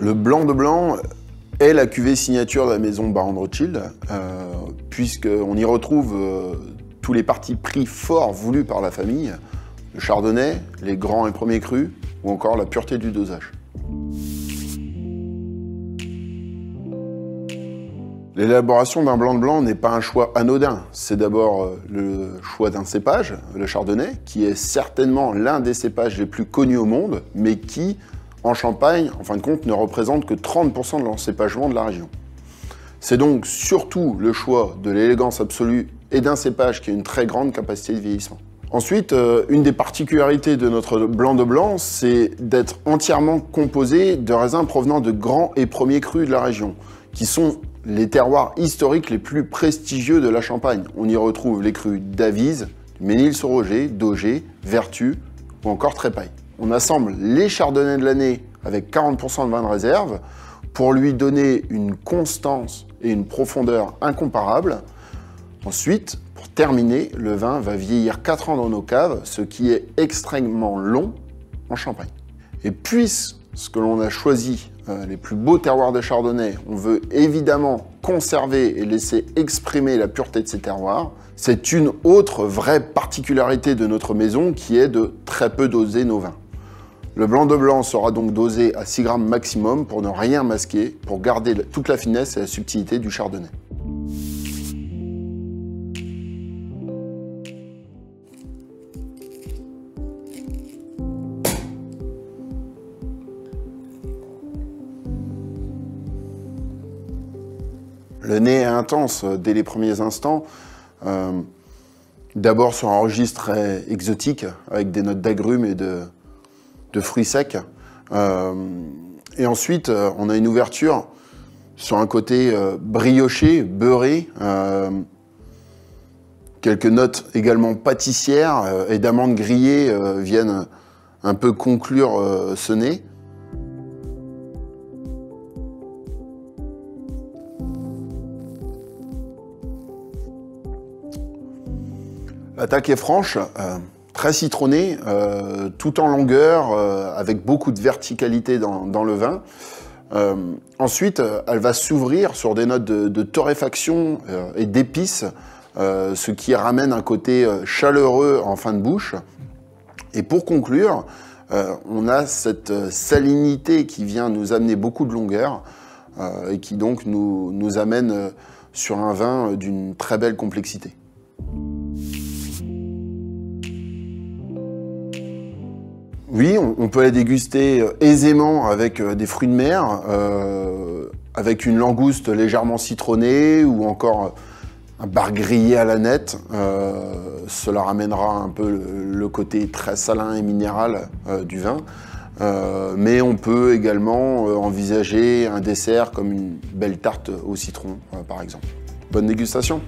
Le blanc de blanc est la cuvée signature de la maison Baron de Rothschild, puisqu'on y retrouve tous les partis pris forts voulus par la famille, le chardonnay, les grands et premiers crus, ou encore la pureté du dosage. L'élaboration d'un blanc de blanc n'est pas un choix anodin. C'est d'abord le choix d'un cépage, le chardonnay, qui est certainement l'un des cépages les plus connus au monde, mais qui, en Champagne, en fin de compte, ne représente que 30% de l'encépagement de la région. C'est donc surtout le choix de l'élégance absolue et d'un cépage qui a une très grande capacité de vieillissement. Ensuite, une des particularités de notre blanc de blanc, c'est d'être entièrement composé de raisins provenant de grands et premiers crus de la région, qui sont les terroirs historiques les plus prestigieux de la Champagne. On y retrouve les crus d'Avise, Ménil-sur-Roger, d'Auger, Vertus ou encore Trépaille. On assemble les chardonnays de l'année avec 40% de vin de réserve pour lui donner une constance et une profondeur incomparables. Ensuite, pour terminer, le vin va vieillir 4 ans dans nos caves, ce qui est extrêmement long en Champagne. Et puisque l'on a choisi les plus beaux terroirs de chardonnay, on veut évidemment conserver et laisser exprimer la pureté de ces terroirs. C'est une autre vraie particularité de notre maison qui est de très peu doser nos vins. Le blanc de blanc sera donc dosé à 6 grammes maximum pour ne rien masquer, pour garder toute la finesse et la subtilité du chardonnay. Le nez est intense dès les premiers instants. D'abord sur un registre très exotique, avec des notes d'agrumes et de fruits secs. Et ensuite, on a une ouverture sur un côté brioché, beurré. Quelques notes également pâtissières et d'amandes grillées viennent un peu conclure ce nez. L'attaque est franche, très citronnée, tout en longueur, avec beaucoup de verticalité dans le vin. Ensuite, elle va s'ouvrir sur des notes de torréfaction et d'épices, ce qui ramène un côté chaleureux en fin de bouche. Et pour conclure, on a cette salinité qui vient nous amener beaucoup de longueur et qui donc nous amène sur un vin d'une très belle complexité. Oui, on peut la déguster aisément avec des fruits de mer, avec une langouste légèrement citronnée ou encore un bar grillé à la nette. Cela ramènera un peu le côté très salin et minéral du vin. Mais on peut également envisager un dessert comme une belle tarte au citron, par exemple. Bonne dégustation!